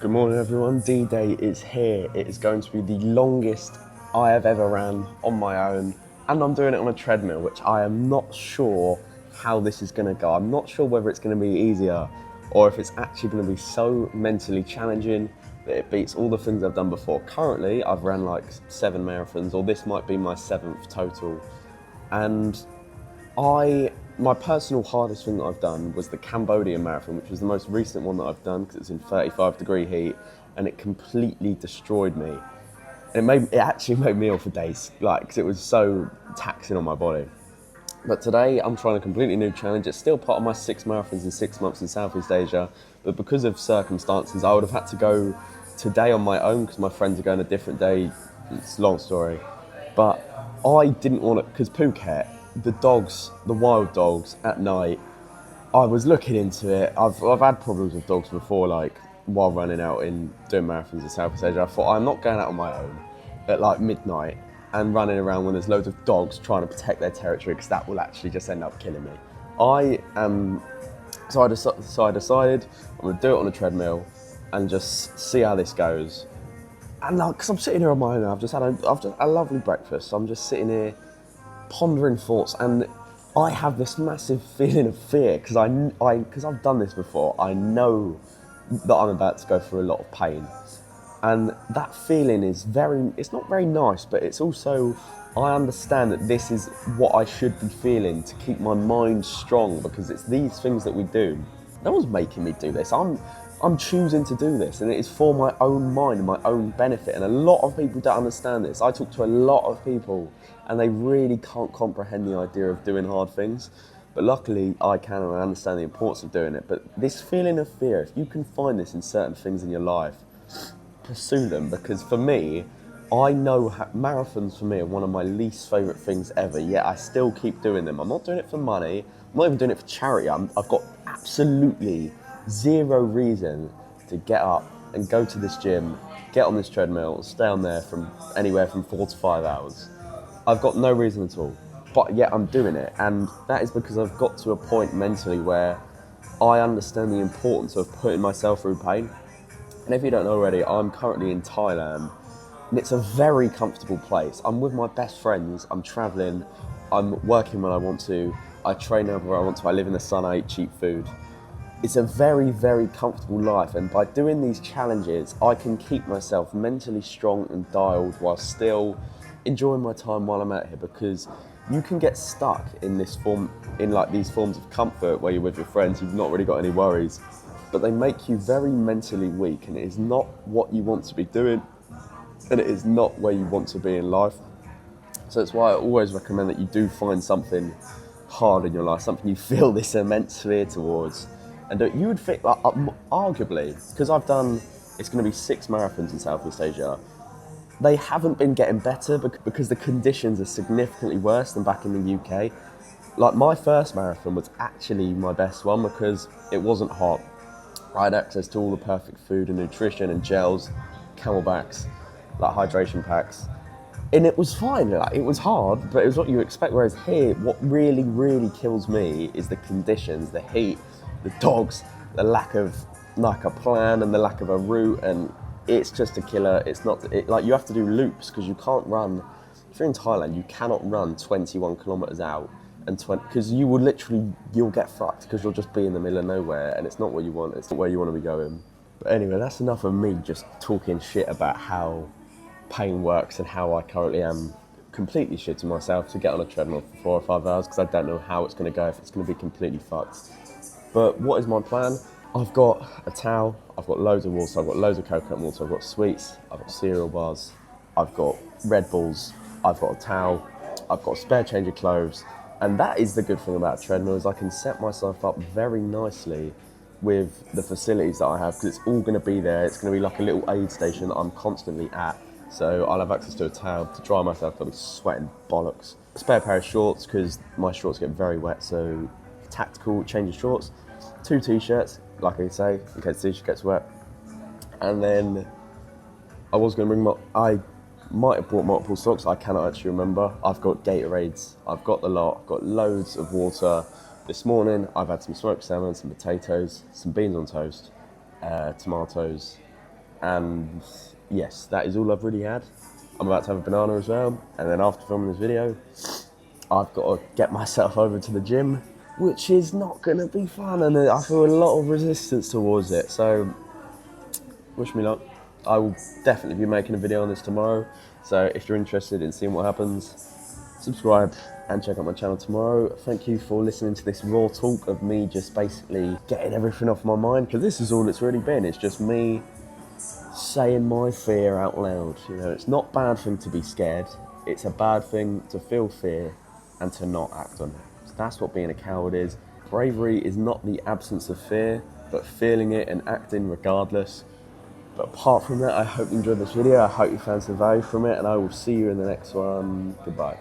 Good morning everyone, D-Day is here. It is going to be the longest I have ever ran on my own, and I'm doing it on a treadmill, which I am not sure how this is going to go. I'm not sure whether it's going to be easier or if it's actually going to be so mentally challenging that it beats all the things I've done before. Currently, I've ran like 7 marathons, or this might be my 7th total, and my personal hardest thing that I've done was the Cambodian marathon, which was the most recent one that I've done because it's in 35-degree heat, and it completely destroyed me. And it actually made me ill for days, like, because it was so taxing on my body. But today I'm trying a completely new challenge. It's still part of my 6 marathons in 6 months in Southeast Asia, but because of circumstances, I would have had to go today on my own because my friends are going a different day. It's a long story. But I didn't want to, because Phuket, the dogs, the wild dogs at night, I was looking into it. I've had problems with dogs before, like while running out in doing marathons in Southeast Asia. I thought, I'm not going out on my own at like midnight and running around when there's loads of dogs trying to protect their territory, because that will actually just end up killing me. So I decided I'm going to do it on a treadmill and just see how this goes. And because I'm sitting here on my own, I've just had a lovely breakfast. So I'm just sitting here pondering thoughts, and I have this massive feeling of fear because because I've done this before. I know that I'm about to go through a lot of pain, and that feeling is it's not very nice, but it's also, I understand that this is what I should be feeling to keep my mind strong, because it's these things that we do. No one's making me do this. I'm choosing to do this, and it is for my own mind and my own benefit. And a lot of people don't understand this. I talk to a lot of people, and they really can't comprehend the idea of doing hard things. But luckily, I can, and I understand the importance of doing it. But this feeling of fear, if you can find this in certain things in your life, pursue them. Because for me, I know marathons for me are one of my least favourite things ever, yet I still keep doing them. I'm not doing it for money. I'm not even doing it for charity. I've got absolutely zero reason to get up and go to this gym, get on this treadmill, and stay on there from anywhere from 4 to 5 hours. I've got no reason at all, but yet I'm doing it, and that is because I've got to a point mentally where I understand the importance of putting myself through pain. And if you don't know already, I'm currently in Thailand, and it's a very comfortable place. I'm with my best friends, I'm traveling, I'm working when I want to, I train whenever I want to, I live in the sun, I eat cheap food. It's a very, very comfortable life, and by doing these challenges, I can keep myself mentally strong and dialed while still enjoying my time while I'm out here, because you can get stuck in these forms of comfort where you're with your friends, you've not really got any worries, but they make you very mentally weak, and it is not what you want to be doing, and it is not where you want to be in life. So that's why I always recommend that you do find something hard in your life, something you feel this immense fear towards. And you would think, arguably, because it's going to be 6 marathons in Southeast Asia, they haven't been getting better because the conditions are significantly worse than back in the UK. Like, my first marathon was actually my best one because it wasn't hot. I had access to all the perfect food and nutrition and gels, camelbacks, like hydration packs. And it was fine. Like, it was hard, but it was what you expect. Whereas here, what really, really kills me is the conditions, the heat, the dogs, the lack of like a plan and the lack of a route, and it's just a killer. Like, you have to do loops because you can't run. If you're in Thailand, you cannot run 21 kilometers out because you'll get fucked because you'll just be in the middle of nowhere, and it's not what you want. It's not where you want to be going. But anyway, that's enough of me just talking shit about how pain works and how I currently am completely shitting myself to get on a treadmill for 4 or 5 hours, because I don't know how it's going to go, if it's going to be completely fucked. But what is my plan? I've got a towel, I've got loads of water, I've got loads of coconut water, I've got sweets, I've got cereal bars, I've got Red Bulls, I've got a towel, I've got a spare change of clothes. And that is the good thing about a treadmill, is I can set myself up very nicely with the facilities that I have, because it's all going to be there. It's going to be like a little aid station that I'm constantly at. So I'll have access to a towel to dry myself. I'll be sweating bollocks. A spare pair of shorts, because my shorts get very wet, so tactical change of shorts. 2 t-shirts, like I say, in case the t-shirt gets wet. And then I was going to I might have brought multiple socks, I cannot actually remember. I've got Gatorades, I've got the lot, I've got loads of water. This morning I've had some smoked salmon, some potatoes, some beans on toast, tomatoes, And yes, that is all I've really had. I'm about to have a banana as well, and then after filming this video, I've got to get myself over to the gym, which is not going to be fun, and I feel a lot of resistance towards it, so wish me luck. I will definitely be making a video on this tomorrow, so if you're interested in seeing what happens, subscribe and check out my channel tomorrow. Thank you for listening to this raw talk of me just basically getting everything off my mind, because this is all it's really been. It's just me saying my fear out loud. You know, it's not a bad thing to be scared. It's a bad thing to feel fear and to not act on it. So that's what being a coward is. Bravery is not the absence of fear, but feeling it and acting regardless. But apart from that, I hope you enjoyed this video. I hope you found some value from it, and I will see you in the next one. Goodbye.